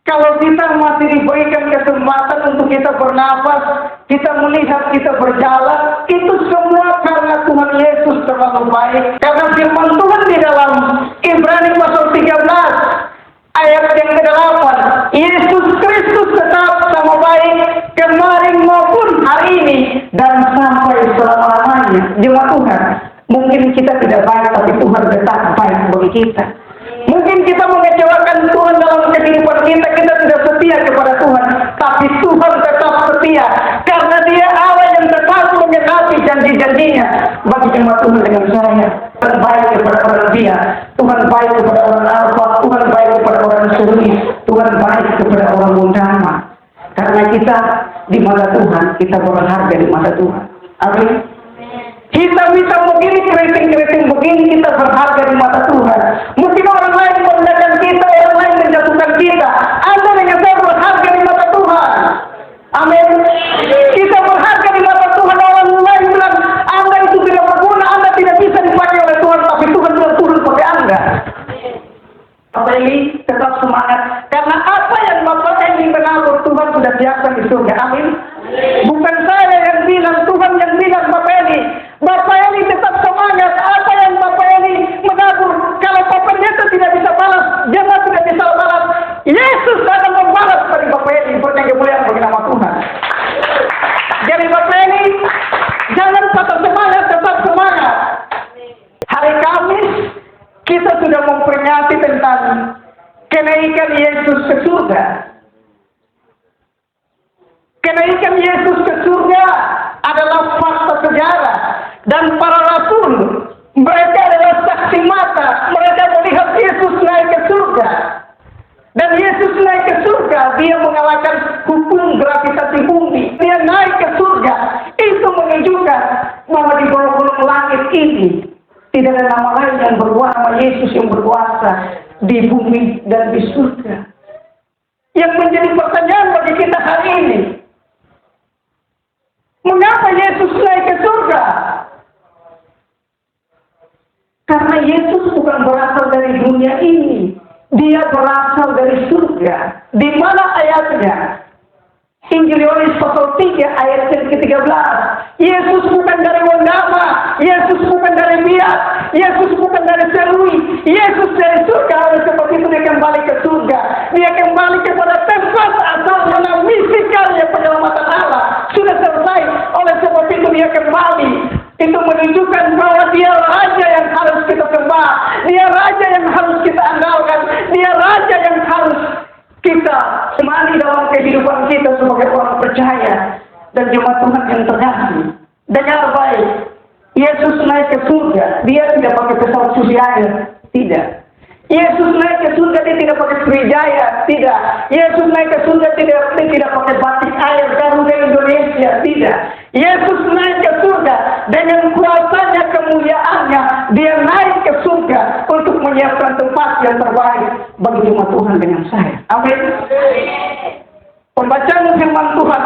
Kalau kita masih diberikan kesempatan untuk kita bernafas, kita melihat, kita berjalan, itu semua karena Tuhan Yesus terlalu baik. Karena firman Tuhan di dalam Ibrani pasal 13 ayat yang ke-8, Yesus Kristus tetap sama baik kemarin maupun hari ini dan sampai selama-lamanya. Jemaat Tuhan, mungkin kita tidak baik, tapi Tuhan tetap baik bagi kita. Mungkin kita mengecewakan Tuhan dalam kehidupan kita, kita tidak setia kepada Tuhan, tapi Tuhan tetap setia, karena Dia Allah yang tetap mengenapi janji-janjinya bagi jemaat Tuhan dengan saya. Tuhan baik kepada orang Dia, Tuhan baik kepada orang Alfa, Tuhan baik kepada orang Suri, Tuhan baik kepada orang Mundama. Karena kita di mata Tuhan, kita berharga di mata Tuhan. Amin. Kita bisa begini, keriting-keriting begini, kita berharga di mata Tuhan. Mungkin orang lain merendahkan kita, orang lain menjatuhkan kita. Anda dengan saya berharga di mata Tuhan. Amin. Kita berharga di mata Tuhan. Orang lain bilang, Anda itu tidak berguna, Anda tidak bisa dipakai oleh Tuhan, tapi Tuhan sudah turun pakai Anda. Bapak ini tetap semangat, karena apa yang Bapak ini menabur, Tuhan sudah siapkan di surga. Amin. Bukan saya yang bilang, Tuhan yang bilang. Bapak ini tetap semangat. Apa yang Bapak ini menabur, kalau Bapak Pendeta tidak bisa balas, jemaat tidak bisa balas, Yesus akan membalas dari Bapak ini. Berkat kemuliaan bagi nama Tuhan. Jadi Bapak ini jangan patah semangat, tetap semangat. Hari Kamis kita sudah memperingati tentang kenaikan Yesus ke surga. Kenaikan Yesus ke surga adalah fakta sejarah, dan para rasul mereka adalah saksi mata. Mereka melihat Yesus naik ke surga, dan Yesus naik ke surga, Dia mengalahkan hukum gravitasi bumi. Dia naik ke surga. Itu menunjukkan bahwa di bawah gunung langit ini tidak ada nama lain yang berkuasa, nama Yesus yang berkuasa di bumi dan di surga. Yang menjadi pertanyaan bagi kita hari ini, mengapa Yesus naik ke surga? Karena Yesus bukan berasal dari dunia ini. Dia berasal dari surga. Di mana ayatnya? Injil Yohanes pasal 3 ayat yang ke-13. Yesus bukan dari Wondama, Yesus bukan dari Biak, Yesus bukan dari Serui, Yesus dari surga. Oleh sebab itu Dia kembali ke surga. Dia kembali kepada tempat asalnya, misi karya penyelamatan Allah sudah selesai. Oleh sebab itu Dia kembali. Itu menunjukkan bahwa Dia Raja yang harus kita sembah, Dia Raja yang harus kita andalkan, Dia Raja yang harus kita semani dalam kehidupan kita sebagai orang percaya dan jemaat Tuhan yang terkasih. Dengar baik, Yesus naik ke surga, Dia tidak pakai pesawat susi air, tidak. Yesus naik ke surga, Dia tidak pakai Sriwijaya, tidak. Yesus naik ke surga, Dia tidak pakai batik air Garuda Indonesia, tidak. Yesus naik ke surga dengan kuasanya, kemuliaannya. Dia naik ke surga untuk menyiapkan tempat yang terbaik bagi jemaat Tuhan dengan saya. Amin. Pembacaan firman Tuhan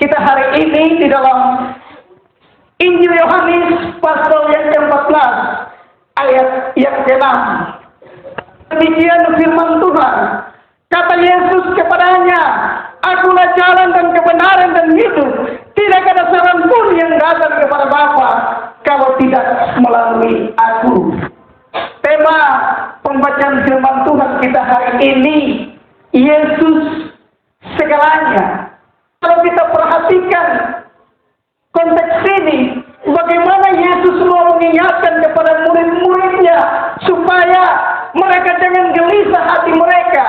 kita hari ini di dalam Injil Yohanes pasal yang ke-14 ayat yang ke-6. Demikian firman Tuhan. Kata Yesus kepadanya, Akulah jalan dan kebenaran dan hidup. Tidak ada seorang pun yang datang kepada Bapa kalau tidak melalui Aku. Tema pembacaan firman Tuhan kita hari ini, Yesus segalanya. Kalau kita perhatikan konteks ini, bagaimana Yesus mau mengingatkan kepada murid-muridnya supaya mereka jangan gelisah hati mereka.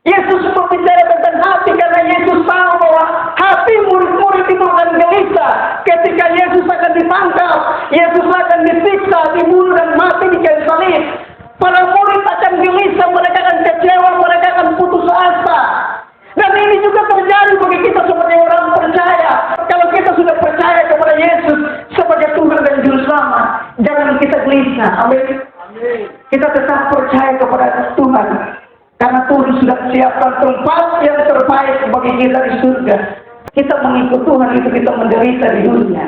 Yesus berbicara tentang hati karena Yesus tahu bahwa hati murid-murid itu akan gelisah ketika Yesus akan ditangkap, Yesus akan disiksa, dibunuh dan mati di kayu salib. Para murid akan gelisah, mereka akan kecewa, mereka akan putus asa. Dan ini juga terjadi bagi kita sebagai orang percaya. Kalau kita sudah percaya kepada Yesus sebagai Tuhan dan Juru Selamat, jangan kita gelisah. Amin. Kita tetap percaya kepada Tuhan. Karena Tuhan sudah siapkan tempat yang terbaik bagi kita di surga. Kita mengikut Tuhan itu kita menderita di dunia.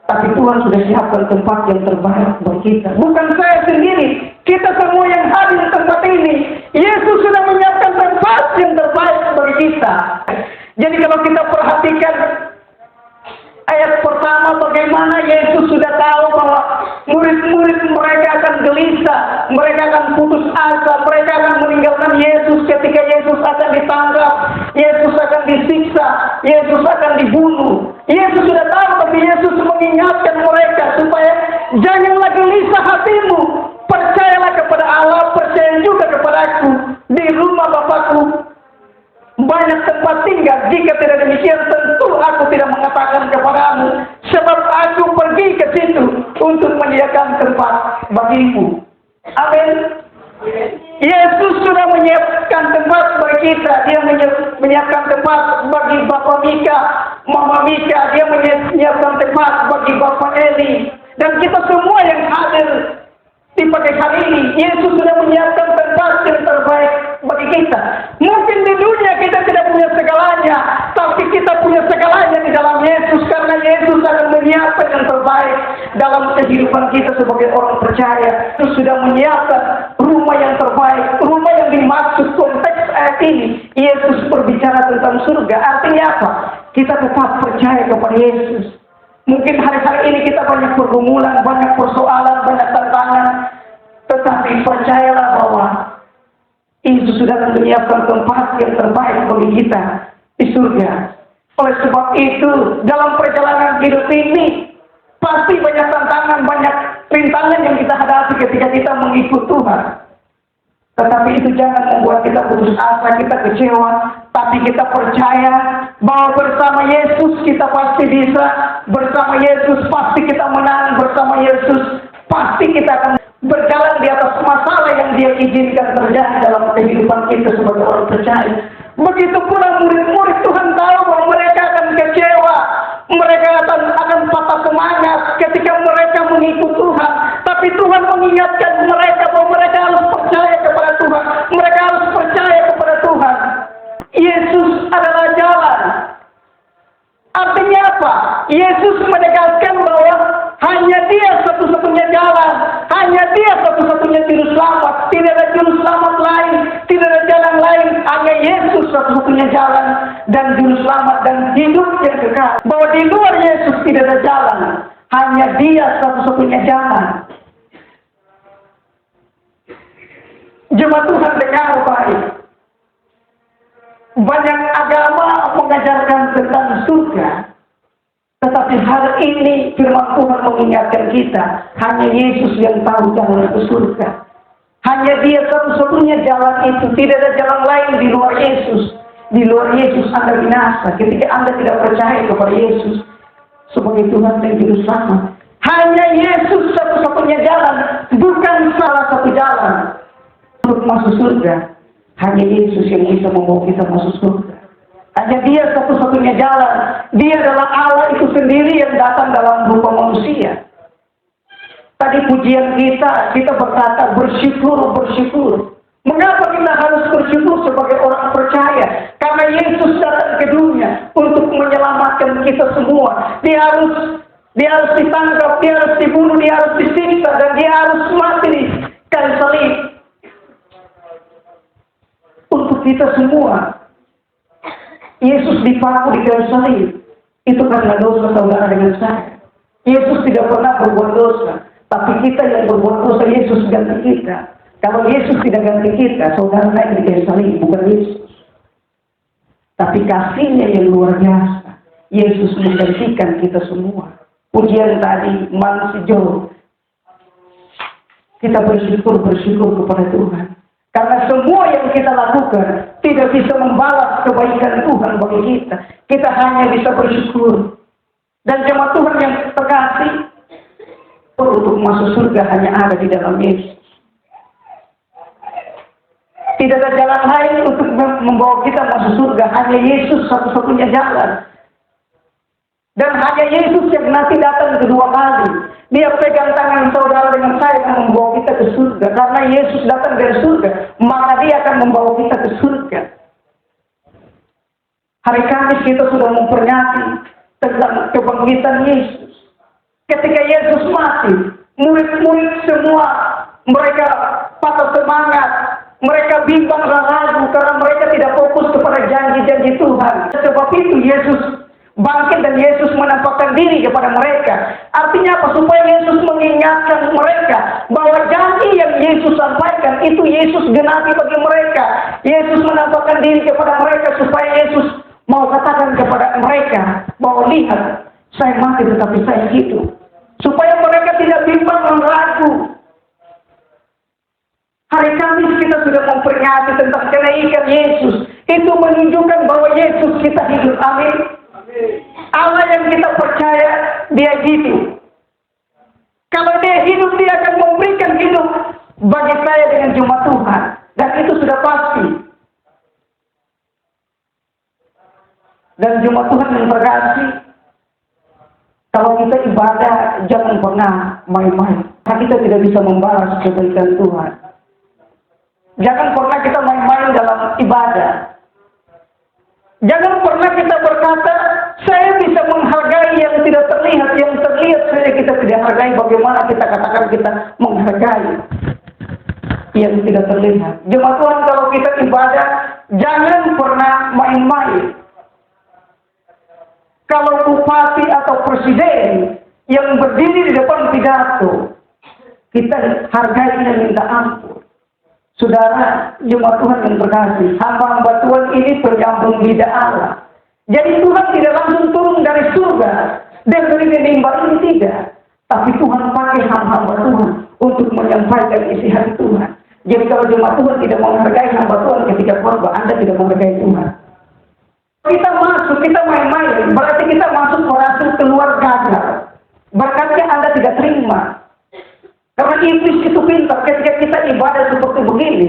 Tapi Tuhan sudah siapkan tempat yang terbaik bagi kita. Bukan saya sendiri. Kita semua yang hadir di tempat ini. Yesus sudah menyiapkan kita. Jadi kalau kita perhatikan ayat pertama, bagaimana Yesus sudah tahu bahwa murid-murid mereka akan gelisah, mereka akan putus asa, mereka akan meninggalkan Yesus ketika Yesus akan ditangkap, Yesus akan disiksa, Yesus akan dibunuh. Yesus sudah tahu, tapi Yesus mengingatkan mereka supaya janganlah gelisah hatimu, percayalah kepada Allah, percaya juga kepadaku. Di rumah Bapakku banyak tempat tinggal. Jika tidak demikian, tentu aku tidak mengatakan kepadamu, sebab aku pergi ke situ untuk menyediakan tempat bagimu. Amin. Yesus sudah menyiapkan tempat bagi kita. Dia menyiapkan tempat bagi Bapak Mika, Mama Mika. Dia menyiapkan tempat bagi Bapak Eli. Dan kita semua yang hadir di pagi hari ini, Yesus sudah menyiapkan tempat yang terbaik bagi kita. Mungkin di dunia kita tidak punya segalanya, tapi kita punya segalanya di dalam Yesus, karena Yesus akan menyiapkan yang terbaik dalam kehidupan kita sebagai orang percaya. Yesus sudah menyiapkan rumah yang terbaik, rumah yang dimaksud konteks ayat ini. Yesus berbicara tentang surga. Artinya apa? Kita tetap percaya kepada Yesus. Mungkin hari-hari ini kita banyak pergumulan, banyak persoalan, banyak tantangan. Tetapi percayalah bahwa Yesus sudah menyiapkan tempat yang terbaik bagi kita di surga. Oleh sebab itu, dalam perjalanan hidup ini, pasti banyak tantangan, banyak rintangan yang kita hadapi ketika kita mengikut Tuhan. Tetapi itu jangan membuat kita putus asa, kita kecewa. Tapi kita percaya bahwa bersama Yesus kita pasti bisa. Bersama Yesus pasti kita menang. Bersama Yesus pasti kita akan berjalan di atas masalah yang Dia izinkan terjadi dalam kehidupan kita sebagai orang percaya. Begitu pula murid-murid, Tuhan tahu bahwa mereka akan kecewa. Mereka akan patah semangat ketika mereka mengikut Tuhan. Tapi Tuhan mengingatkan mereka bahwa mereka harus percaya kepada Tuhan. Mereka harus percaya kepada Tuhan. Yesus adalah jalan. Artinya apa? Yesus menegaskan bahwa hanya Dia satu-satunya jalan. Hanya Dia satu-satunya juru selamat. Tidak ada juru selamat lain. Tidak ada jalan lain. Hanya Yesus satu-satunya jalan dan juru selamat dan hidup yang kekal. Bahwa di luar Yesus tidak ada jalan. Hanya Dia satu-satunya jalan. Jemaat Tuhan dengar baik. Banyak agama mengajarkan tentang surga. Tetapi hari ini firman Tuhan mengingatkan kita, hanya Yesus yang tahu jalan ke surga. Hanya Dia satu-satunya jalan itu. Tidak ada jalan lain di luar Yesus. Di luar Yesus Anda binasa ketika Anda tidak percaya kepada Yesus sebagai Tuhan dan Juru Selamat. Hanya Yesus satu-satunya jalan, bukan salah satu jalan untuk masuk surga. Hanya Yesus yang bisa membawa kita masuk surga. Hanya Dia satu-satunya jalan. Dia adalah Allah itu sendiri yang datang dalam rupa manusia. Tadi pujian kita berkata bersyukur, bersyukur. Mengapa kita harus bersyukur sebagai orang percaya? Karena Yesus datang ke dunia untuk menyelamatkan kita semua. Dia harus ditangkap, Dia harus dibunuh, Dia harus disiksa, dan Dia harus mati di kayu salib. Untuk kita semua. Yesus dipaku di kayu salib. Itu karena dosa saudara dengan saya. Yesus tidak pernah berbuat dosa. Tapi kita yang berbuat dosa, Yesus ganti kita. Kalau Yesus tidak ganti kita, saudara naik di kayu salib, bukan Yesus. Tapi kasih-Nya yang luar biasa. Yesus menggantikan kita semua. Pujian tadi, manusia jauh. Kita bersyukur kepada Tuhan. Karena semua yang kita lakukan tidak bisa membalas kebaikan Tuhan bagi kita. Kita hanya bisa bersyukur. Dan jemaat Tuhan yang terkasih, untuk masuk surga hanya ada di dalam Yesus. Tidak ada jalan lain untuk membawa kita masuk surga. Hanya Yesus satu-satunya jalan. Dan hanya Yesus yang nanti datang kedua kali. Dia pegang tangan saudara dengan saya dan membawa kita ke surga. Karena Yesus datang dari surga, maka Dia akan membawa kita ke surga. Hari Kamis kita sudah memperingati tentang kebangkitan Yesus. Ketika Yesus mati, murid-murid semua mereka patah semangat. Mereka bimbang dan ragu karena mereka tidak fokus kepada janji-janji janji Tuhan. Sebab itu Yesus bangkit dan Yesus menampakkan diri kepada mereka. Artinya apa? Supaya Yesus mengingatkan mereka bahwa janji yang Yesus sampaikan itu Yesus genapi bagi mereka. Yesus menampakkan diri kepada mereka supaya Yesus mau katakan kepada mereka bahwa lihat, saya mati tetapi saya hidup. Supaya mereka tidak bimbang dan ragu. Hari Kamis kita sudah memperingati tentang kenaikan Yesus. Itu menunjukkan bahwa Yesus kita hidup. Amin. Allah yang kita percaya, dia hidup. Kalau dia hidup, dia akan memberikan hidup bagi saya dengan jemaat Tuhan. Dan itu sudah pasti. Dan jemaat Tuhan yang terkasih, kalau kita ibadah, jangan pernah main-main. Karena kita tidak bisa membalas kebaikan Tuhan. Jangan pernah kita main-main dalam ibadah. Jangan pernah kita berkata, saya bisa menghargai yang tidak terlihat. Yang terlihat saja kita tidak hargai. Bagaimana kita katakan kita menghargai yang tidak terlihat. Jemaat Tuhan, kalau kita ibadah, jangan pernah main-main. Kalau bupati atau presiden yang berdiri di depan pidato, kita hargai dan minta ampun. Saudara, jemaat Tuhan yang terkasih, hamba-hamba Tuhan ini penyambung lidah Allah. Jadi Tuhan tidak langsung turun dari surga dan dari mimbar ini tidak. Tapi Tuhan pakai hamba-hamba Tuhan untuk menyampaikan isi hati Tuhan. Jadi kalau jemaat Tuhan tidak menghargai hamba Tuhan ketika khotbah, Anda tidak menghargai Tuhan. Kita masuk, kita main-main, berarti kita masuk merasa keluar gagal. Berkatnya Anda tidak terima. Karena iblis itu pintar, ketika kita ibadah seperti begini,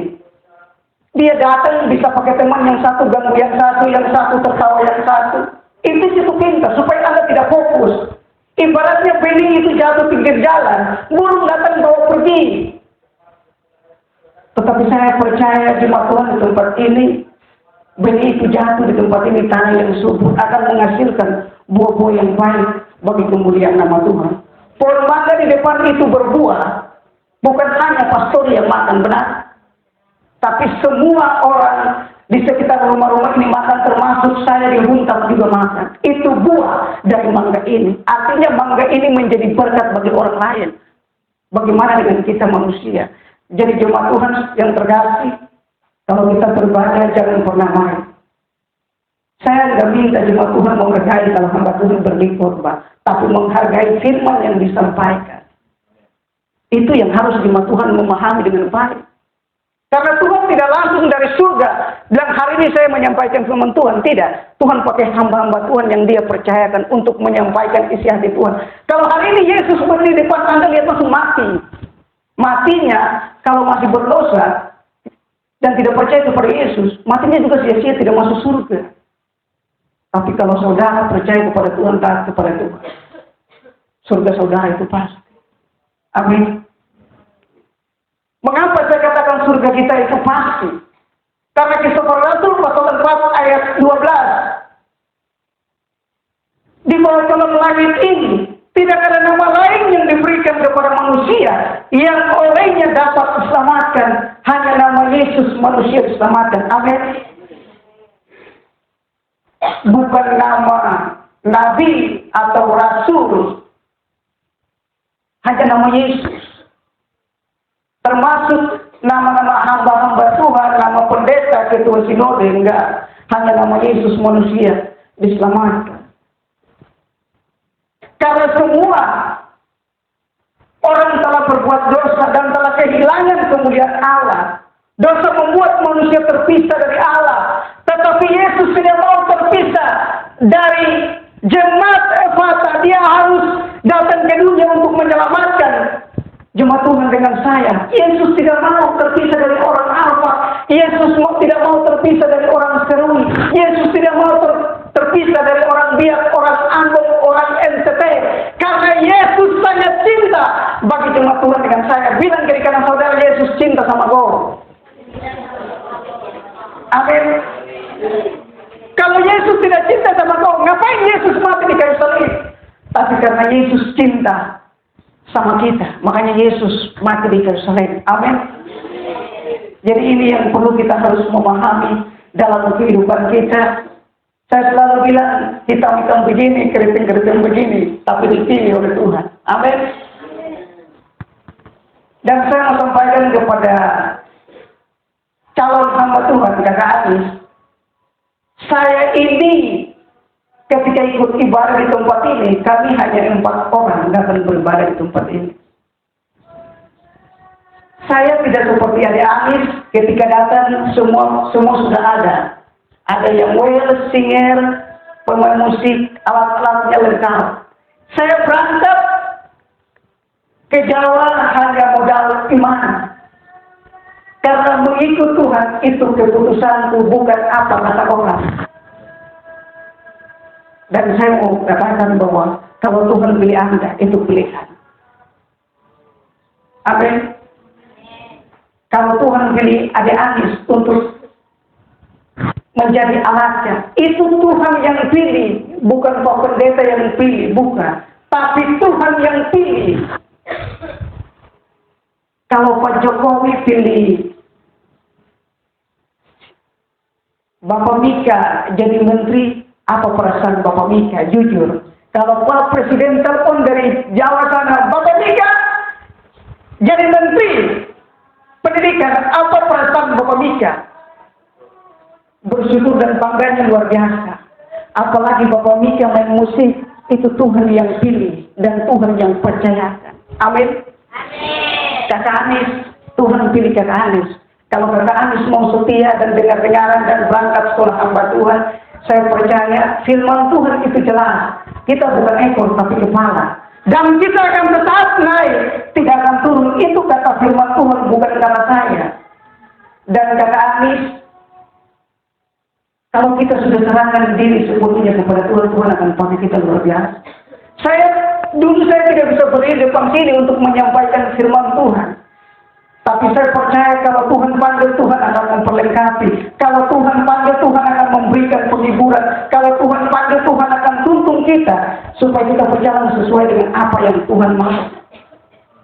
dia datang bisa pakai teman yang satu, ganggu yang satu tertawa yang satu. Iblis itu pintar, supaya Anda tidak fokus. Ibaratnya benih itu jatuh pinggir jalan, burung datang bawa pergi. Tetapi saya percaya jemaat Tuhan di tempat ini, benih itu jatuh di tempat ini, tanah yang subur akan menghasilkan buah-buah yang baik bagi kemuliaan nama Tuhan. Pohon mangga di depan itu berbuah, bukan hanya pastor yang makan, benar, tapi semua orang di sekitar rumah-rumah ini makan, termasuk saya di Huntang juga makan. Itu buah dari mangga ini. Artinya mangga ini menjadi berkat bagi orang lain. Bagaimana dengan kita manusia? Jadi jemaat Tuhan yang terkasih, kalau kita beribadah jangan pernah main. Saya tidak minta jemaat Tuhan menghargai kalau hamba Tuhan berkhotbah, tapi menghargai firman yang disampaikan. Itu yang harus jemaat Tuhan memahami dengan baik. Karena Tuhan tidak langsung dari surga bilang hari ini saya menyampaikan firman Tuhan. Tidak. Tuhan pakai hamba-hamba Tuhan yang dia percayakan untuk menyampaikan isi hati Tuhan. Kalau hari ini Yesus berdiri di depan Anda, lihat langsung mati. Matinya kalau masih berdosa dan tidak percaya kepada Yesus, matinya juga sia-sia, tidak masuk surga. Tapi kalau saudara percaya kepada Tuhan, taat kepada Tuhan, surga saudara itu pasti. Amin. Mengapa saya katakan surga kita itu pasti? Karena Kisah Para Rasul pasal 4 ayat 12. Di bawah kolom langit ini tidak ada nama lain yang diberikan kepada manusia yang olehnya dapat diselamatkan. Hanya nama Yesus manusia diselamatkan. Amin. Bukan nama nabi atau rasul. Hanya nama Yesus. Termasuk nama-nama hamba-hamba Tuhan, nama pendeta, ketua sinode, enggak. Hanya nama Yesus manusia diselamatkan. Karena semua orang telah berbuat dosa dan telah kehilangan kemuliaan Allah. Dosa membuat manusia terpisah dari Allah. Tetapi Yesus tidak mau terpisah dari jemaat Efata. Dia harus datang ke dunia untuk menyelamatkan jemaat Tuhan dengan saya. Yesus tidak mau terpisah dari orang Alfa. Yesus tidak mau terpisah dari orang Serui. Yesus tidak mau terpisah dari orang Biak, orang Ambon, orang NTT. Karena Yesus sangat cinta bagi jemaat Tuhan dengan saya. Bilang kiri kanan saudara, Yesus cinta sama kau. Amin. Kalau Yesus tidak cinta sama kau, ngapain Yesus mati di kayu salib? Tapi karena Yesus cinta sama kita, makanya Yesus mati di kayu salib. Amin. Jadi ini yang perlu kita harus memahami dalam kehidupan kita. Saya selalu bilang, hitam-hitam begini, keriting-keriting begini, tapi dipilih oleh Tuhan. Amin. Dan saya mau sampaikan kepada calon hamba Tuhan, Kakak Anis, saya ini ketika ikut ibadah di tempat ini, kami hanya 4 orang datang beribadah di tempat ini. Saya tidak seperti Adik Anis, ketika datang semua sudah ada. Ada yang well, singer, pemain musik, alat-alatnya lengkap. Saya berangkat ke Jawa hanya modal iman. Karena mengikut Tuhan itu keputusanku, bukan apa kata orang. Dan saya mau katakan bahwa kalau Tuhan pilih Anda, itu pilihan. Amin. Kalau Tuhan pilih Adik Anis untuk menjadi alatnya, itu Tuhan yang pilih, bukan Pak Pendeta yang pilih, bukan. Tapi Tuhan yang pilih. Kalau Pak Jokowi pilih Bapak Mika jadi menteri, apa perasaan Bapak Mika? Jujur. Kalau Pak Presiden telepon dari Jawa sana, Bapak Mika jadi menteri pendidikan, apa perasaan Bapak Mika? Bersyukur dan bangganya luar biasa. Apalagi Bapak Mika main musik, itu Tuhan yang pilih dan Tuhan yang percayakan. Amin. Kakak Anis, Tuhan pilih Kakak Anis. Kalau Kakak Anis mau setia dan dengar-dengaran dan berangkat sekolah hamba Tuhan, saya percaya firman Tuhan itu jelas. Kita bukan ekor tapi kepala. Dan kita akan tetap naik, tidak akan turun. Itu kata firman Tuhan, bukan kata saya. Dan Kakak Anis, kalau kita sudah serahkan diri sepenuhnya kepada Tuhan, Tuhan akan pakai kita luar biasa. Dulu saya tidak bisa berdiri depan sini untuk menyampaikan firman Tuhan. Tapi saya percaya kalau Tuhan panggil, Tuhan akan memperlengkapi. Kalau Tuhan panggil, Tuhan akan memberikan penghiburan. Kalau Tuhan panggil, Tuhan akan tuntun kita supaya kita berjalan sesuai dengan apa yang Tuhan mau.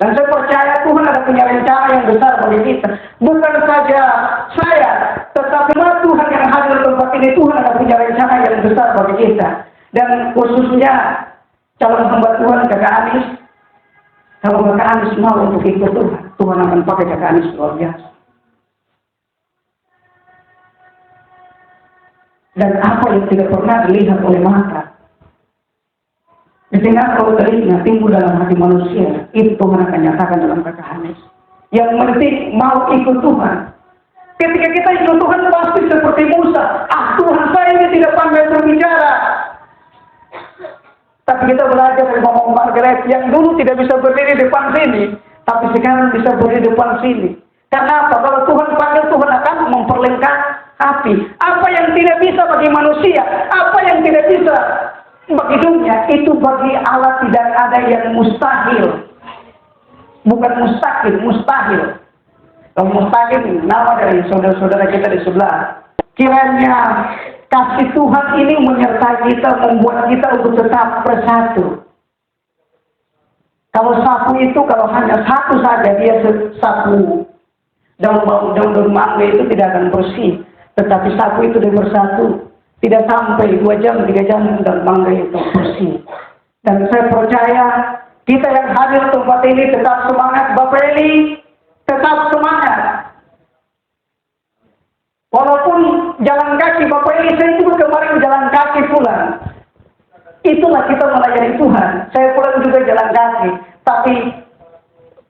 Dan saya percaya Tuhan ada punya rencana yang besar bagi kita. Bukan saja saya, tetapi Tuhan yang hadir di tempat ini, Tuhan ada punya rencana yang besar bagi kita. Dan khususnya calon hamba Tuhan Kakak Anis, kalau Kakak Anis mau untuk ikut Tuhan, Tuhan akan pakai Kakak Anis luar biasa. Dan apa yang tidak pernah dilihat oleh mata, didengar oleh telinga, timbul dalam hati manusia, itu Tuhan akan nyatakan dalam Kakak Anis. Yang penting mau ikut Tuhan. Ketika kita ikut Tuhan pasti seperti Musa. Tuhan saya ini tidak pandai berbicara. Tapi kita belajar dari Mama Margaret yang dulu tidak bisa berdiri depan sini, tapi sekarang bisa berdiri depan sini. Karena apa? Kalau Tuhan panggil, Tuhan akan memperlengkapi. Apa yang tidak bisa bagi manusia, apa yang tidak bisa bagi dunia, itu bagi Allah tidak ada yang mustahil. Bukan mustahil, mustahil. Kalau mustahil, nama dari saudara-saudara kita di sebelah. Kiranya kasih Tuhan ini menyertai kita, membuat kita untuk tetap bersatu. Kalau sapu itu, kalau hanya satu saja, dia sapu daun mangga itu tidak akan bersih. Tetapi sapu itu dia bersatu. Tidak sampai 2 jam, 3 jam, daun mangga itu bersih. Dan saya percaya, kita yang hadir di tempat ini tetap semangat. Bapak Eli, tetap semangat. Walaupun jalan kaki, Bapak Eli, saya juga kemarin jalan kaki pulang. Itulah kita melayani Tuhan. Saya pulang juga jalan kaki. Tapi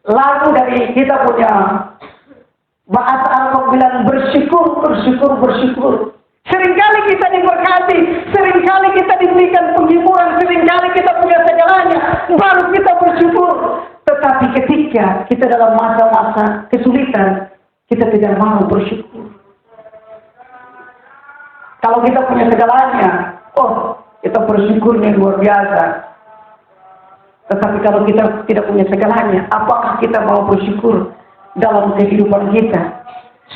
lagu dari kita punya bahasa Arab bilang bersyukur, bersyukur, bersyukur. Seringkali kita diberkati, seringkali kita diberikan penghiburan, seringkali kita punya segalanya, baru kita bersyukur. Tetapi ketika kita dalam masa-masa kesulitan, kita tidak mau bersyukur. Kalau kita punya segalanya, kita bersyukurnya luar biasa. Tetapi kalau kita tidak punya segalanya, apakah kita mau bersyukur dalam kehidupan kita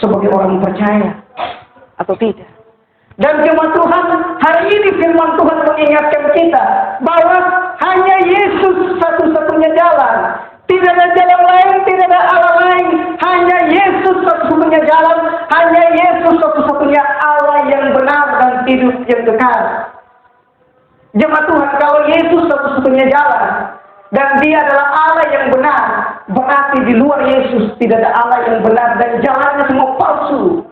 sebagai orang percaya atau tidak? Dan jemaat Tuhan, hari ini firman Tuhan mengingatkan kita bahwa hanya Yesus satu-satunya jalan. Tidak ada jalan lain, tidak ada Allah lain. Hanya Yesus satu-satunya jalan, hanya Yesus satu-satunya Allah yang benar dan tidak hidup yang kekal. Jemaat Tuhan, kalau Yesus satu-satunya jalan dan dia adalah Allah yang benar, berarti di luar Yesus tidak ada Allah yang benar dan jalannya semua palsu.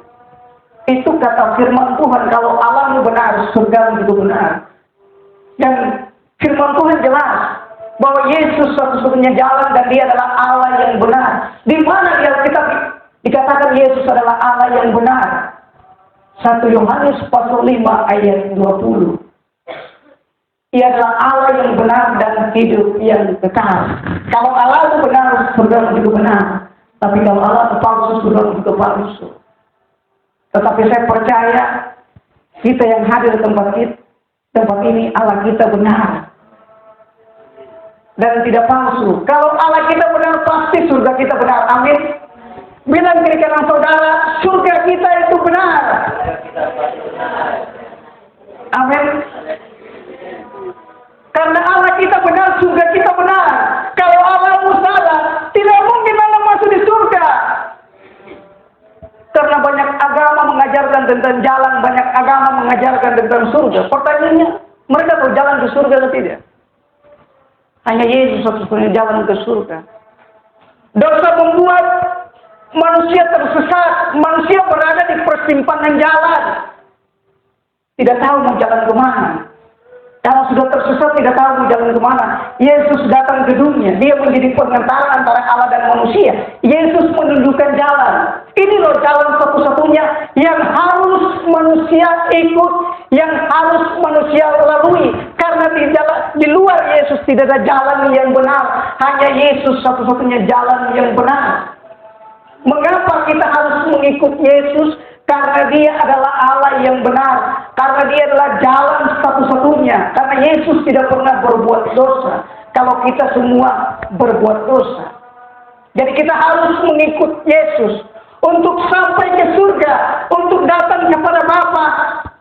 Itu kata firman Tuhan, kalau Allah benar, surga itu benar. Dan firman Tuhan jelas bahwa Yesus satu-satunya jalan dan dia adalah Allah yang benar. Di mana di Alkitab dikatakan Yesus adalah Allah yang benar? 1 Yohanes pasal 5 ayat 20. Ia adalah Allah yang benar dan hidup yang kekal. Kalau Allah itu benar, surga itu benar. Tapi kalau Allah itu palsu, surga itu palsu. Tetapi saya percaya kita yang hadir di tempat ini, Allah kita benar dan tidak palsu. Kalau Allah kita benar, pasti surga kita benar. Amin. Bilang kiri kanan saudara, surga kita itu benar. Amin. Karena Allah kita benar, surga kita benar. Kalau Allah salah, tidak mungkin Allah masuk di surga. Karena banyak agama mengajarkan tentang jalan, banyak agama mengajarkan tentang surga. Pertanyaannya, mereka tahu jalan ke surga atau tidak? Hanya Yesus satu-satunya jalan ke surga. Dosa membuat manusia tersesat, manusia berada di persimpangan jalan. Tidak tahu mau jalan kemana. Kalau sudah tersesat tidak tahu mau jalan kemana. Yesus datang ke dunia. Dia menjadi pengantara antara Allah dan manusia. Yesus menunjukkan jalan. Ini loh jalan satu-satunya yang harus manusia ikut, yang harus manusia lalui. Karena di luar Yesus tidak ada jalan yang benar. Hanya Yesus satu-satunya jalan yang benar. Mengapa kita harus mengikut Yesus? Karena dia adalah Allah yang benar. Karena dia adalah jalan satu-satunya. Karena Yesus tidak pernah berbuat dosa. Kalau kita semua berbuat dosa. Jadi kita harus mengikut Yesus. Untuk sampai ke surga. Untuk datang kepada Bapa.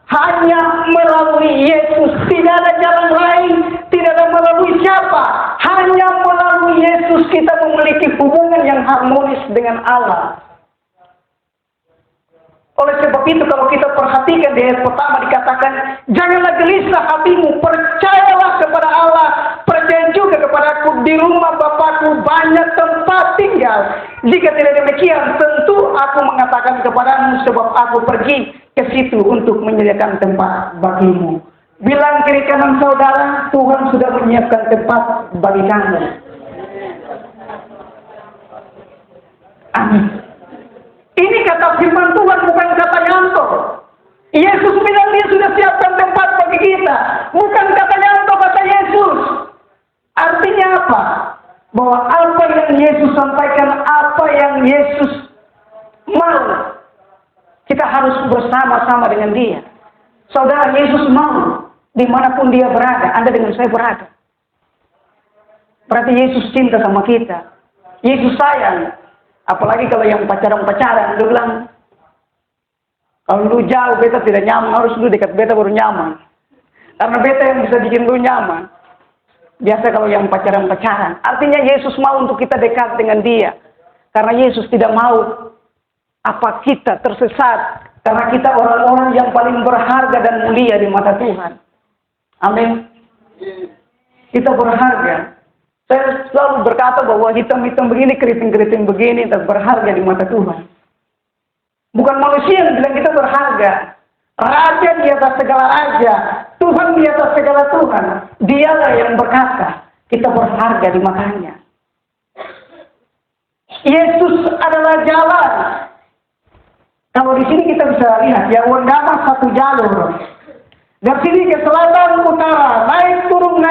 Hanya melalui Yesus. Tidak ada jalan lain. Tidak ada melalui siapa. Hanya melalui Yesus kita memiliki hubungan yang harmonis dengan Allah. Oleh sebab itu kalau kita perhatikan di ayat pertama dikatakan, janganlah gelisah hatimu, percayalah kepada Allah, percaya juga kepadaku, di rumah Bapakku banyak tempat tinggal. Jika tidak demikian, tentu aku mengatakan kepadamu, sebab aku pergi ke situ untuk menyediakan tempat bagimu. Bilang kiri kanan saudara, Tuhan sudah menyiapkan tempat bagi kamu. Amin. Ini kata firman Tuhan, bukan kata Yanto. Yesus bilang dia sudah siapkan tempat bagi kita. Bukan kata Yanto, kata Yesus. Artinya apa? Bahwa apa yang Yesus sampaikan, apa yang Yesus mau, kita harus bersama-sama dengan dia. Saudara, Yesus mau, dimanapun dia berada, Anda dengan saya berada. Berarti Yesus cinta sama kita. Yesus sayang. Apalagi kalau yang pacaran-pacaran, dia bilang, kalau lu jauh, beta tidak nyaman, harus lu dekat beta baru nyaman. Karena beta yang bisa bikin lu nyaman. Biasa kalau yang pacaran-pacaran. Artinya Yesus mau untuk kita dekat dengan dia. Karena Yesus tidak mau apa kita tersesat. Karena kita orang-orang yang paling berharga dan mulia di mata Tuhan. Amin. Kita berharga. Saya selalu berkata bahwa hitam-hitam begini, keriting-keriting begini, dan berharga di mata Tuhan. Bukan manusia yang bilang kita berharga. Raja di atas segala raja. Tuhan di atas segala Tuhan. Dialah yang berkata, kita berharga di matanya. Yesus adalah jalan. Kalau di sini kita bisa lihat, ya Wondama satu jalur. Dari sini ke selatan, utara, naik turun.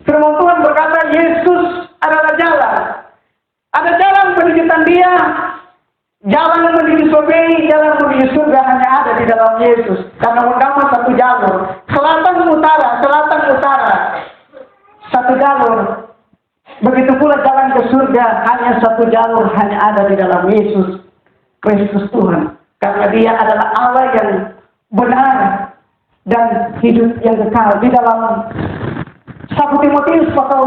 Firman Tuhan berkata, Yesus adalah jalan. Ada jalan menuju dia, jalan menuju surga, jalan menuju surga hanya ada di dalam Yesus. Karena Wondama satu jalur. Selatan utara, satu jalur. Begitu pula jalan ke surga, hanya satu jalur, hanya ada di dalam Yesus Kristus Tuhan. Karena dia adalah Allah yang benar dan hidup yang kekal. Di dalam 1 Timotius pasal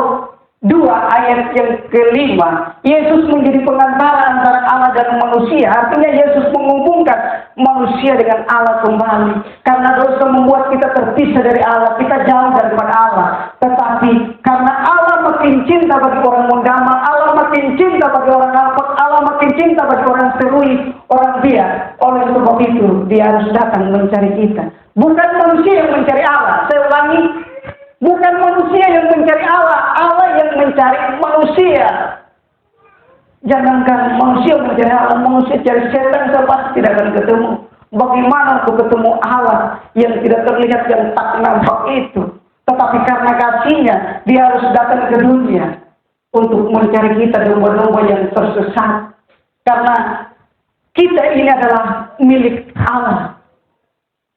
ayat yang kelima, Yesus menjadi pengantara antara Allah dan manusia. Artinya Yesus menghubungkan manusia dengan Allah kembali. Karena dosa membuat kita terpisah dari Allah, kita jauh daripada Allah. Tetapi karena Allah makin cinta bagi orang mendama, Allah makin cinta bagi orang rapat, Allah makin cinta bagi orang serui, orang biar. Oleh sebab itu, Dia harus datang mencari kita. Bukan manusia yang mencari Allah. Saya ulangi, bukan manusia yang mencari Allah, Allah yang mencari manusia. Jangankan manusia mencari Allah, manusia cari setan saja pasti tidak akan ketemu. Bagaimana untuk ketemu Allah yang tidak terlihat, yang tak nampak itu? Tetapi karena kasih-Nya, Dia harus datang ke dunia untuk mencari kita domba-domba yang tersesat. Karena kita ini adalah milik Allah.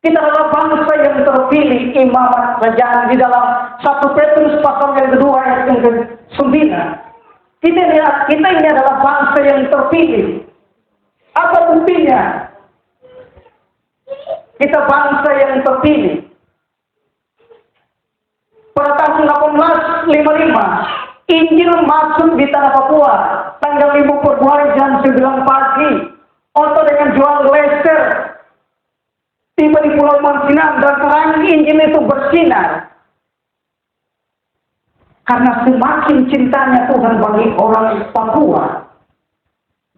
Kita adalah bangsa yang terpilih, imamat kerajaan. Di dalam 1 Petrus pasal yang kedua ayat yang ke-9. Kita ini adalah bangsa yang terpilih. Apa buktinya? Kita bangsa yang terpilih. Pada tahun 1855, Injil masuk di tanah Papua. Tanggal 5 Februari jam 9 pagi. Otto dengan Joan Lester tiba di Pulau Mansinang dan terang Injil itu bersinar. Karena semakin cintanya Tuhan bagi orang Papua,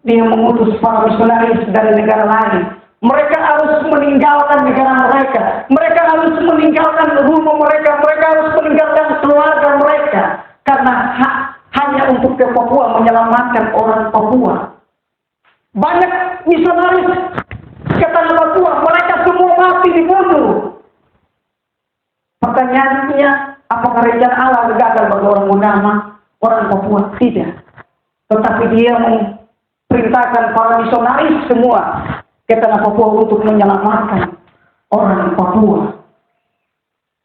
Dia mengutus para misionaris dari negara lain. Mereka harus meninggalkan negara mereka. Mereka harus meninggalkan rumah mereka. Mereka harus meninggalkan keluarga mereka. Karena hanya untuk ke Papua, menyelamatkan orang Papua. Banyak misionaris ke tanah Papua, mereka semua mati dibunuh. Pertanyaannya, apakah rencana Allah gagal bagi orang Munama, orang Papua? Tidak. Tetapi Dia memerintahkan para misionaris semua ke tanah Papua untuk menyelamatkan orang Papua.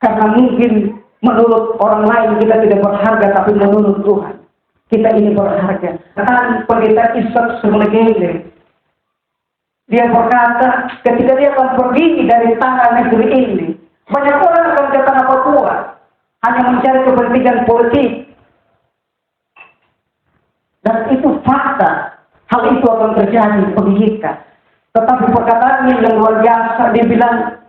Karena mungkin menurut orang lain kita tidak berharga, tapi menurut Tuhan kita ini berharga. Dan pendeta Ishak Semlegele, dia berkata, ketika dia akan pergi dari tanah negeri ini, banyak orang akan ke tanah Papua hanya mencari kepentingan politik. Dan itu fakta. Hal itu akan terjadi bagi kita. Tetapi perkataannya yang luar biasa, dia bilang,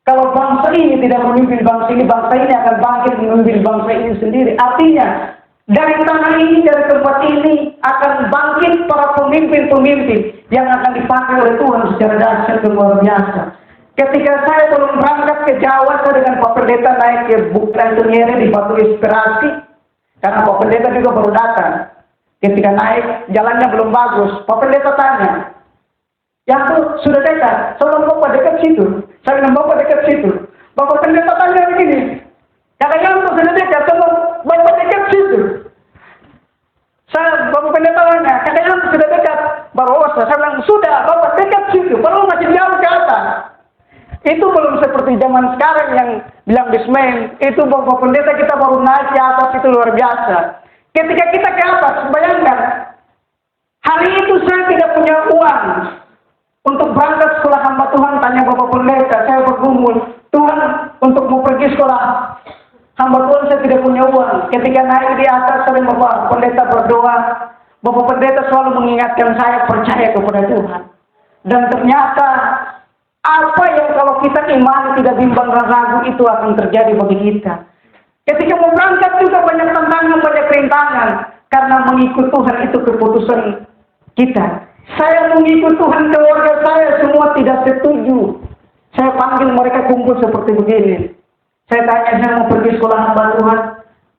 kalau bangsa ini tidak memimpin bangsa ini akan bangkit memimpin bangsa ini sendiri. Artinya, dari tanah ini, dari tempat ini, akan bangkit para pemimpin-pemimpin yang akan dipakai oleh Tuhan secara dahsyat dan luar biasa. Ketika saya belum berangkat ke Jawa, saya dengan Pak Pendeta naik ke Buktantuniere di Batu Inspirasi, karena Pak Pendeta juga baru datang. Ketika naik, jalannya belum bagus. Pak Pendeta tanya, "Ya aku sudah dekat, saya Bapak dekat situ. Saya bilang Bapak dekat situ." Bapak Pendeta tanya begini, "Katanya aku sudah dekat, saya Bapak dekat situ." Bapak Pendeta tanya, "Katanya aku sudah dekat, Bapak Osa." Saya bilang, "Sudah, Bapak dekat situ, perlu masih jauh ke atas." Itu belum seperti zaman sekarang yang bilang bismen. Itu Bapak Pendeta kita baru naik ke atas, itu luar biasa. Ketika kita ke atas, bayangkan, hari itu saya tidak punya uang untuk berangkat sekolah hamba Tuhan. Tanya Bapak Pendeta, saya bergumul, "Tuhan, untuk mau pergi sekolah hamba Tuhan saya tidak punya uang." Ketika naik di atas, sering Bapak Pendeta berdoa. Bapak Pendeta selalu mengingatkan saya percaya kepada Tuhan. Dan ternyata apa yang kalau kita imani tidak bimbang dan ragu, itu akan terjadi bagi kita. Ketika mau berangkat juga banyak tantangan, banyak rintangan. Karena mengikut Tuhan itu keputusan kita. Saya mengikut Tuhan, keluarga saya semua tidak setuju. Saya panggil mereka kumpul seperti begini. Saya tanya, saya mau pergi sekolah hamba Tuhan,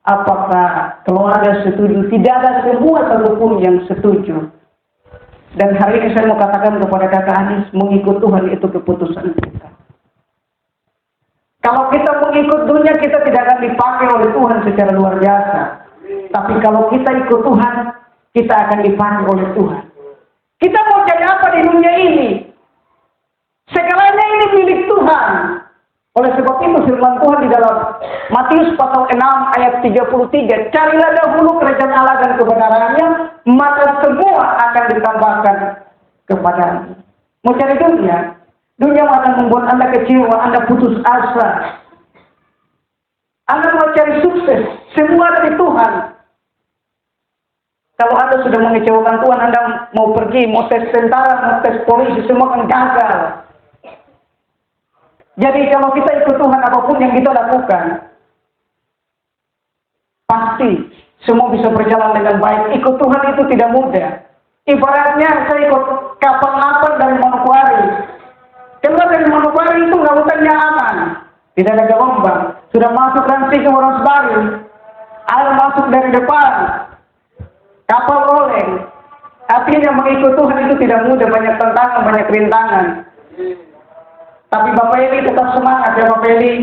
apakah keluarga setuju? Tidak ada semua satupun yang setuju. Dan hari ini saya mau katakan kepada kakak Anis, mengikut Tuhan itu keputusan kita. Kalau kita mengikut dunia, kita tidak akan dipakai oleh Tuhan secara luar biasa. Tapi kalau kita ikut Tuhan, kita akan dipakai oleh Tuhan. Kita mau jadi apa di dunia ini? Segalanya ini milik Tuhan. Oleh sebab itu firman Tuhan di dalam Matius pasal 6 ayat 33, "Carilah dahulu kerajaan Allah dan kebenarannya, maka semua akan ditambahkan kepadamu." Mau cari dunia? Dunia akan membuat Anda kecewa, Anda putus asa. Anda mau cari sukses, semua dari Tuhan. Kalau Anda sudah mengecewakan Tuhan, Anda mau pergi, mau tes tentara, mau tes polisi, semua akan gagal. Jadi kalau kita ikut Tuhan, apapun yang kita lakukan, pasti semua bisa berjalan dengan baik. Ikut Tuhan itu tidak mudah. Ibaratnya saya ikut kapal dari Manokwari. Keluar dari Manokwari itu lautannya aman, tidak ada gelombang. Sudah masuk nanti ke Wonosbari, air masuk dari depan, kapal oleng. Artinya mengikut Tuhan itu tidak mudah, banyak tantangan, banyak rintangan. Tapi Bapak Eli tetap semangat ya, Bapak Eli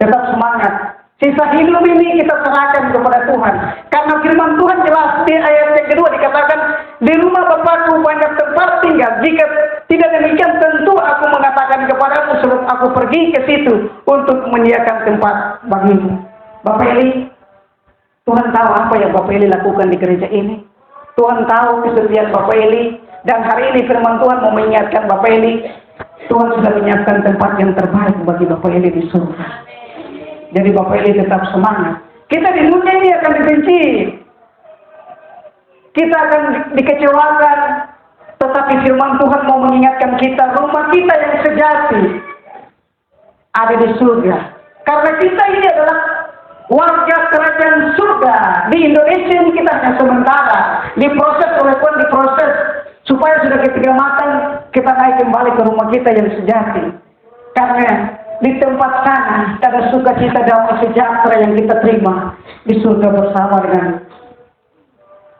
tetap semangat. Sisa hidup ini kita serahkan kepada Tuhan. Karena firman Tuhan jelas di ayat yang kedua dikatakan, di rumah Bapakku banyak tempat tinggal. Jika tidak demikian, tentu aku mengatakan kepadamu sebelum aku pergi ke situ untuk menyediakan tempat bagimu. Bapak Eli, Tuhan tahu apa yang Bapak Eli lakukan di gereja ini. Tuhan tahu kesetiaan Bapak Eli. Dan hari ini firman Tuhan mau mengingatkan Bapak Eli, Tuhan sudah menyiapkan tempat yang terbaik bagi Bapak Eli di surga. Jadi Bapak Eli tetap semangat. Kita di dunia ini akan dibenci, kita akan dikecewakan, tetapi firman Tuhan mau mengingatkan kita, rumah kita yang sejati ada di surga. Karena kita ini adalah warga kerajaan surga. Di Indonesia ini kita hanya sementara, diproses oleh Tuhan, diproses supaya sudah ketika matang kita naik kembali ke rumah kita yang sejati. Karena di tempat sana ada sukacita damai sejahtera yang kita terima di surga bersama dengan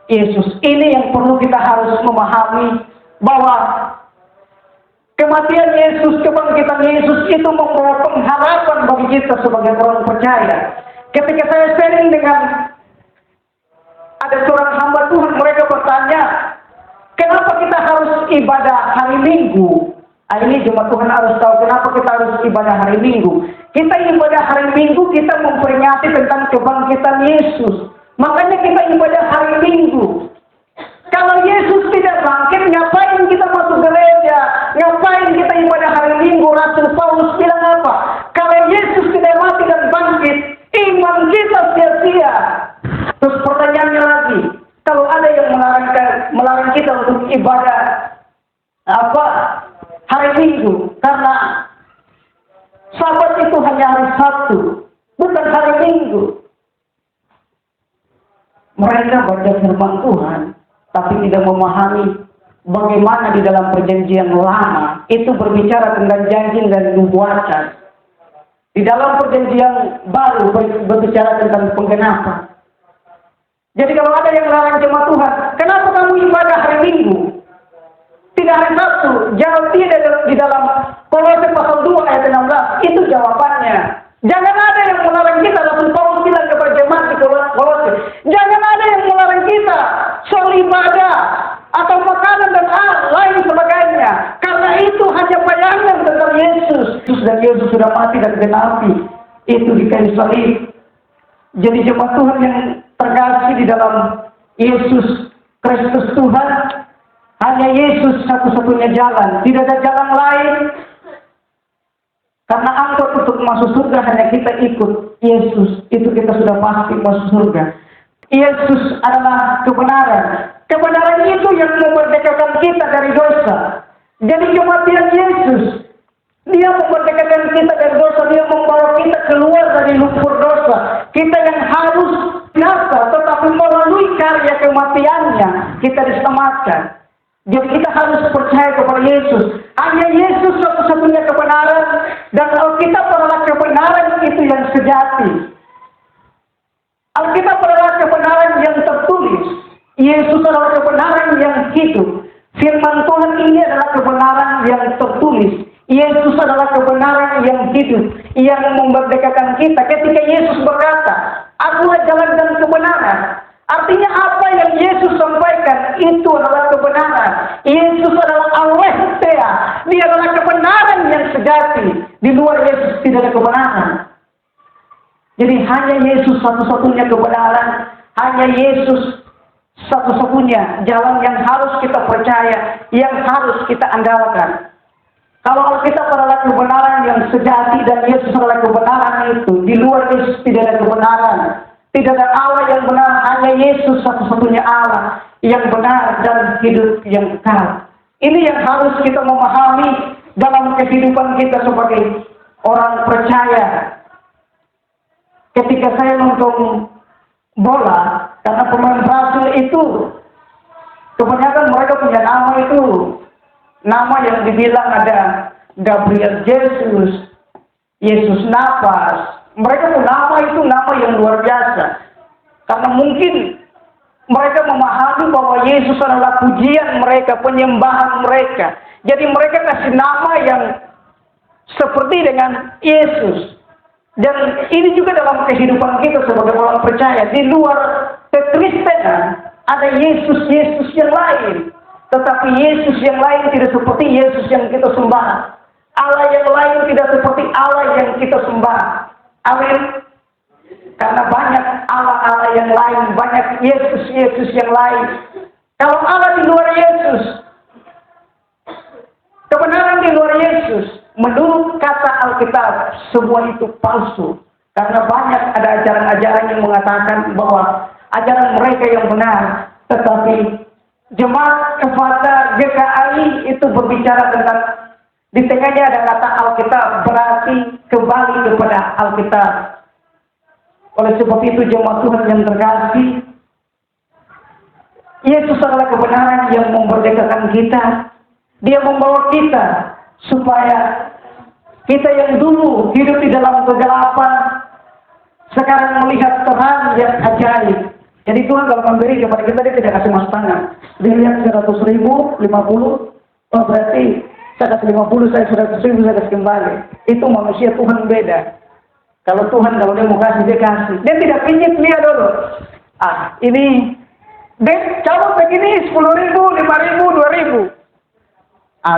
Yesus. Ini yang perlu kita harus memahami, bahwa kematian Yesus, kebangkitan Yesus itu membawa pengharapan bagi kita sebagai orang percaya. Ketika saya sharing dengan ada seorang hamba Tuhan, mereka bertanya, kenapa kita harus ibadah hari Minggu? Ini jemaat Tuhan harus tahu kenapa kita harus ibadah hari Minggu. Kita ibadah hari Minggu, kita memperingati tentang kebangkitan Yesus. Makanya kita ibadah hari Minggu. Kalau Yesus tidak bangkit, ngapain kita masuk gereja? Ngapain kita ibadah hari Minggu? Rasul Paulus bilang apa? Kalau Yesus tidak mati dan bangkit, iman kita sia-sia. Terus pertanyaannya lagi, kalau ada yang melarang kita untuk ibadah hari Minggu, karena Sabat itu hanya hari Sabtu, bukan hari Minggu. Mereka baca firman Tuhan, tapi tidak memahami bagaimana di dalam perjanjian lama itu berbicara tentang janji dan nubuatan. Di dalam perjanjian baru berbicara tentang penggenapan. Jadi kalau ada yang larang jemaat Tuhan, kenapa kamu ibadah hari Minggu? Tidak hari Sabtu, jawab tidak di dalam Kolose pasal 2 ayat 16, itu jawabannya. Jangan ada yang melarang kita, Rasul Paulus bilang kepada jemaat di Kolose, jangan ada yang melarang kita soal ibadah atau makanan dan lain sebagainya, karena itu hanya bayangan tentang Yesus. Dan Yesus sudah mati dan genapi itu di kayu salib. Jadi jemaat Tuhan yang terkasih di dalam Yesus Kristus Tuhan, hanya Yesus satu-satunya jalan, tidak ada jalan lain. Karena angkot untuk masuk surga hanya kita ikut Yesus, itu kita sudah pasti masuk surga. Yesus adalah kebenaran. Kebenaran itu yang memerdekakan kita dari dosa. Jadi kematian Yesus, Dia memerdekakan kita dari dosa, Dia membawa kita keluar dari lumpur dosa. Kita yang harus binasa, tetapi melalui karya kematiannya kita diselamatkan. Jadi kita harus percaya kepada Yesus. Hanya Yesus satu-satunya kebenaran, dan Alkitab adalah kebenaran itu yang sejati. Alkitab adalah kebenaran yang tertulis. Yesus adalah kebenaran yang hidup. Firman Tuhan ini adalah kebenaran yang tertulis. Yesus adalah kebenaran yang hidup, yang memerdekakan kita. Ketika Yesus berkata, "Akulah jalan dan kebenaran." Artinya apa yang Yesus sampaikan itu adalah kebenaran. Yesus adalah Al-Wahidiyah. Dia adalah kebenaran yang sejati. Di luar Yesus tidak ada kebenaran. Jadi hanya Yesus satu-satunya kebenaran. Hanya Yesus satu-satunya jalan yang harus kita percaya, yang harus kita andalkan. Kalau Alkitab adalah kebenaran yang sejati dan Yesus adalah kebenaran itu, di luar Yesus tidak ada kebenaran. Tidak ada Allah yang yang benar hanya Yesus satu-satunya Allah yang benar dan hidup yang kekal. Ini yang harus kita memahami dalam kehidupan kita sebagai orang percaya. Ketika saya nonton bola, karena pemain Brasil itu kebanyakan mereka punya nama itu, nama yang dibilang ada Gabriel Jesus, Yesus Nafas. Mereka punya nama itu nama yang luar biasa. Karena mungkin mereka memahami bahwa Yesus adalah pujian mereka, penyembahan mereka. Jadi mereka kasih nama yang seperti dengan Yesus. Dan ini juga dalam kehidupan kita sebagai orang percaya. Di luar kekristenan ada Yesus-Yesus yang lain. Tetapi Yesus yang lain tidak seperti Yesus yang kita sembah. Allah yang lain tidak seperti Allah yang kita sembah. Amin. Karena banyak Allah-Allah yang lain, banyak Yesus-Yesus yang lain. Kalau Allah di luar Yesus, kebenaran di luar Yesus, menurut kata Alkitab, semua itu palsu. Karena banyak ada ajaran-ajaran yang mengatakan bahwa ajaran mereka yang benar. Tetapi Jemaat Kefata GKI itu berbicara tentang, di tengahnya ada kata Alkitab, berarti kembali kepada Alkitab. Oleh sebab itu jemaat Tuhan yang terkasih, Yesus adalah kebenaran yang memerdekakan kita. Dia membawa kita supaya kita yang dulu hidup di dalam kegelapan sekarang melihat terang yang ajaib. Jadi Tuhan kalau memberi kepada kita, dia tidak kasih mas tangan. Dia lihat 100.000, 50, oh berarti saya kasih 50, saya 100.000, saya kasih kembali. Itu manusia, Tuhan beda. Kalau Tuhan, kalau dia mau kasih, dia kasih. Dia tidak pinjam dia dulu. Ini, dia coba begini 10.000, 5.000, 2.000.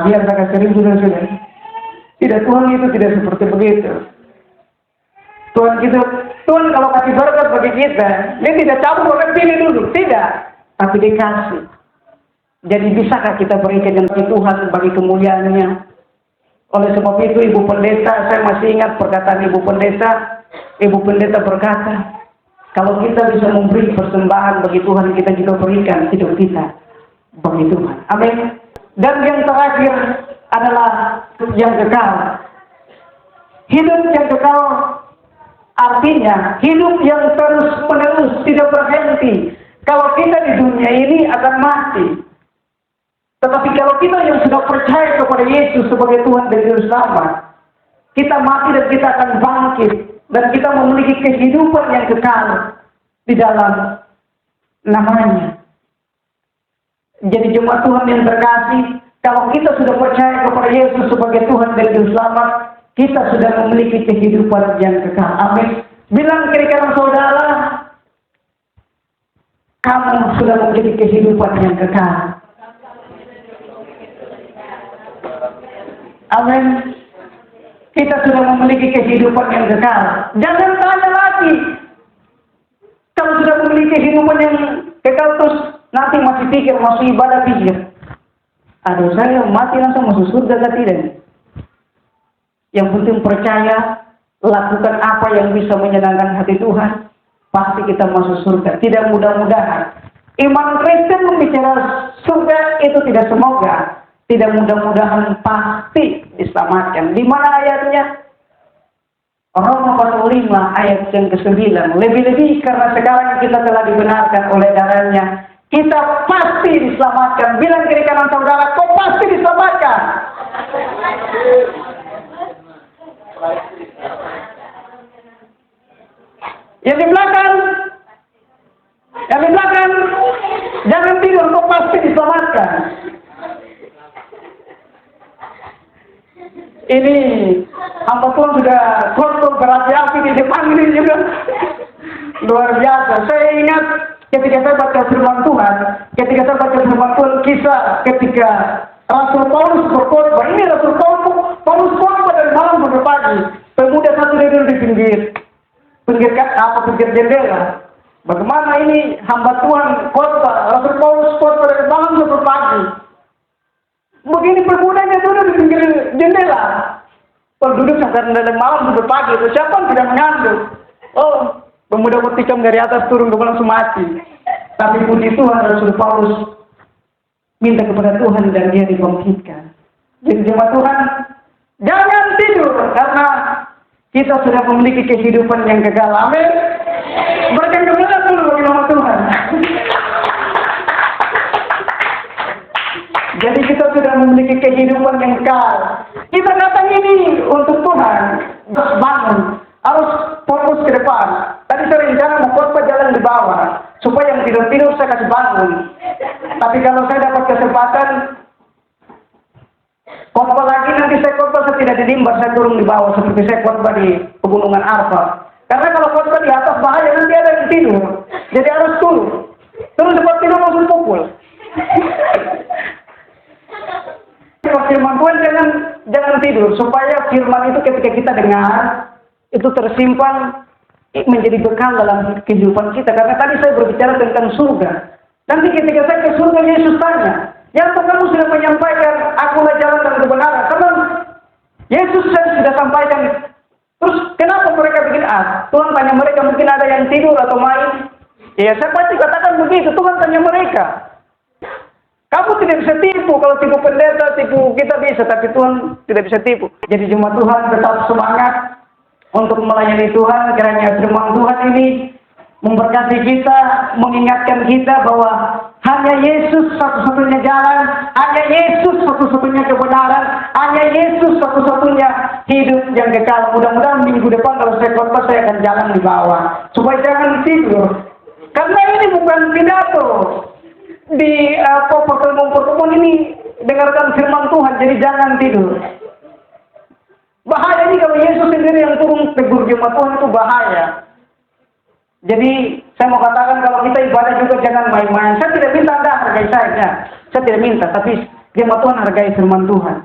Biar saya kasih 1.000 dan sudah. Tidak, Tuhan itu tidak seperti begitu. Tuhan kalau kasih berkat bagi kita, dia tidak cabut orang pilih dulu, tidak, tapi dikasih. Jadi bisakah kita berikan yang bagi Tuhan, bagi kemuliaannya? Oleh sebab itu Ibu Pendeta, saya masih ingat perkataan Ibu Pendeta berkata, kalau kita bisa memberi persembahan bagi Tuhan, kita juga berikan hidup kita bagi Tuhan. Amin. Dan yang terakhir adalah yang kekal. Hidup yang kekal artinya hidup yang terus-menerus, tidak berhenti. Kalau kita di dunia ini akan mati. Tetapi kalau kita yang sudah percaya kepada Yesus sebagai Tuhan dan Juru Selamat, kita mati dan kita akan bangkit. Dan kita memiliki kehidupan yang kekal di dalam namanya. Jadi jemaat Tuhan yang terkasih, kalau kita sudah percaya kepada Yesus sebagai Tuhan dan Juru Selamat, kita sudah memiliki kehidupan yang kekal. Amin. Bilang kiri kanan saudara, kamu sudah memiliki kehidupan yang kekal. Amin. Kita sudah memiliki kehidupan yang kekal. Jangan tanya lagi. Kalau sudah memiliki kehidupan yang kekal terus nanti masih pikir, masih ibadah pikir. Aduh, saya mati langsung masuk surga atau tidak? Yang penting percaya, lakukan apa yang bisa menyenangkan hati Tuhan, pasti kita masuk surga. Tidak mudah-mudahan. Iman Kristen membicara surga itu tidak semoga, tidak mudah-mudahan, pasti diselamatkan. Di mana ayatnya? Roma pasal 5 ayat yang ke-9. Lebih-lebih karena sekarang kita telah dibenarkan oleh darahnya, kita pasti diselamatkan. Bilang kiri kanan saudara, kau pasti diselamatkan. Yang di belakang, jangan tidur, kau pasti diselamatkan. Ini hamba Tuhan sudah kotor berapi-api di depan ini juga luar biasa. Saya ingat ketika saya baca firman Tuhan, kisah ketika Rasul Paulus berkhotbah. Ini Rasul Paulus khotbah dari malam sampai pagi. Pemuda satu tidur di pinggir jendela. Bagaimana ini hamba Tuhan khotbah, Rasul Paulus khotbah dari malam sampai pagi. Begini pemudanya duduk di pinggir jendela. Kalau duduk sampai dari malam sampai pagi, itu siapa yang tidak mengantuk? Oh, Pemuda berticam dari atas turun ke bawah langsung mati. Tapi puji Tuhan, Rasul Paulus minta kepada Tuhan dan dia dibangkitkan. Jadi jemaat Tuhan, jangan tidur karena kita sudah memiliki kehidupan yang kekal. Amin. Berikan kemuliaan dulu bagi nama Tuhan. Jadi kita sudah memiliki kehidupan yang kekal. Kita datang ini untuk Tuhan. Harus bangun, harus fokus ke depan. Tadi saya rencana mau khotbah jalan di bawah, supaya yang tidur-tidur saya kasih bangun. Tapi kalau saya dapat kesempatan khotbah lagi, nanti saya khotbah saya tidak di Limbar, saya turun di bawah seperti saya khotbah di Pegunungan Arfah. Karena kalau khotbah di atas bahaya, nanti ada yang tidur. Jadi harus turun. Turun seperti tidur langsung pukul. Firman Tuhan jangan tidur, supaya firman itu ketika kita dengar itu tersimpan menjadi bekal dalam kehidupan kita. Karena tadi saya berbicara tentang surga. Nanti ketika saya ke surga, Yesus tanya, ya kamu sudah menyampaikan akulah jalan dan kebenaran. Karena Yesus sudah sampaikan. Terus kenapa mereka bikin Tuhan tanya mereka, mungkin ada yang tidur atau main. Ya saya pasti katakan begitu. Tuhan tanya mereka, kamu tidak bisa tipu. Kalau tipu pendeta, tipu kita bisa, tapi Tuhan tidak bisa tipu. Jadi jemaat Tuhan tetap semangat untuk melayani Tuhan. Kiranya firman Tuhan ini memberkati kita, mengingatkan kita bahwa hanya Yesus satu-satunya jalan, hanya Yesus satu-satunya kebenaran, hanya Yesus satu-satunya hidup yang kekal. Mudah-mudahan minggu depan kalau saya khotbah, saya akan jalan di bawah, supaya jangan tidur. Karena ini bukan pidato di pertemuan ini, dengarkan firman Tuhan, jadi jangan tidur. Bahaya ini kalau Yesus sendiri yang turun tegur jemaat Tuhan, itu bahaya. Jadi saya mau katakan, kalau kita ibadah juga jangan main-main. Saya tidak minta Anda hargai saya, saya tidak minta, tapi jemaat Tuhan hargai firman Tuhan.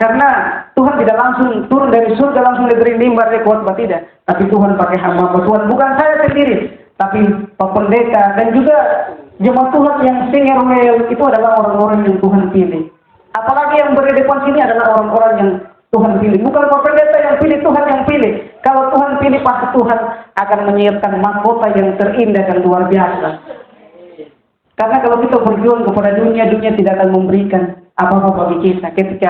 Karena Tuhan tidak langsung turun dari surga langsung diberi mimbar di khotbah, tidak. Tapi Tuhan pakai hamba Tuhan, bukan saya sendiri, tapi Pak Pendeta dan juga jemaat Tuhan yang senior itu adalah orang-orang yang Tuhan pilih. Apalagi yang beri depan sini adalah orang-orang yang Tuhan pilih. Bukan Pak Pendeta yang pilih, Tuhan yang pilih. Kalau Tuhan pilih, pasti Tuhan akan menyiapkan mahkota yang terindah dan luar biasa. Karena kalau kita berjuang kepada dunia, dunia tidak akan memberikan apa-apa bagi kita ketika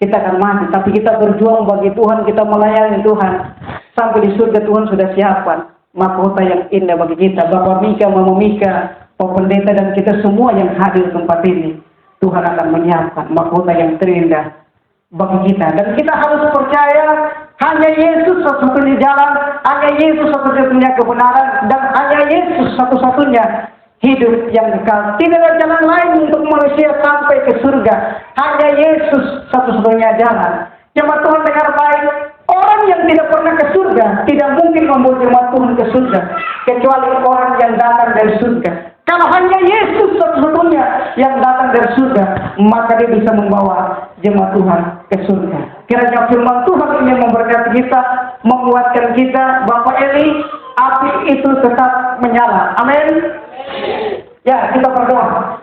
kita akan mati. Tapi kita berjuang bagi Tuhan, kita melayani Tuhan. Sampai di surga Tuhan sudah siapkan mahkota yang indah bagi kita. Bapak Mika, Mama Mika, Pak Pendeta, dan kita semua yang hadir di tempat ini. Tuhan akan menyiapkan mahkota yang terindah bagi kita. Dan kita harus percaya hanya Yesus satu-satunya jalan, hanya Yesus satu-satunya kebenaran, dan hanya Yesus satu-satunya hidup yang kekal. Tidak ada jalan lain untuk manusia sampai ke surga. Hanya Yesus satu-satunya jalan. Jemaat Tuhan dengar baik, orang yang tidak pernah ke surga tidak mungkin membawa jemaat Tuhan ke surga, kecuali orang yang datang dari surga. Kalau hanya Yesus satu-satunya yang datang dari surga, maka dia bisa membawa jemaat Tuhan ke surga. Kiranya firman Tuhan ini memberkati kita, menguatkan kita. Bapak Eli, api itu tetap menyala. Amin. Ya, kita berdoa.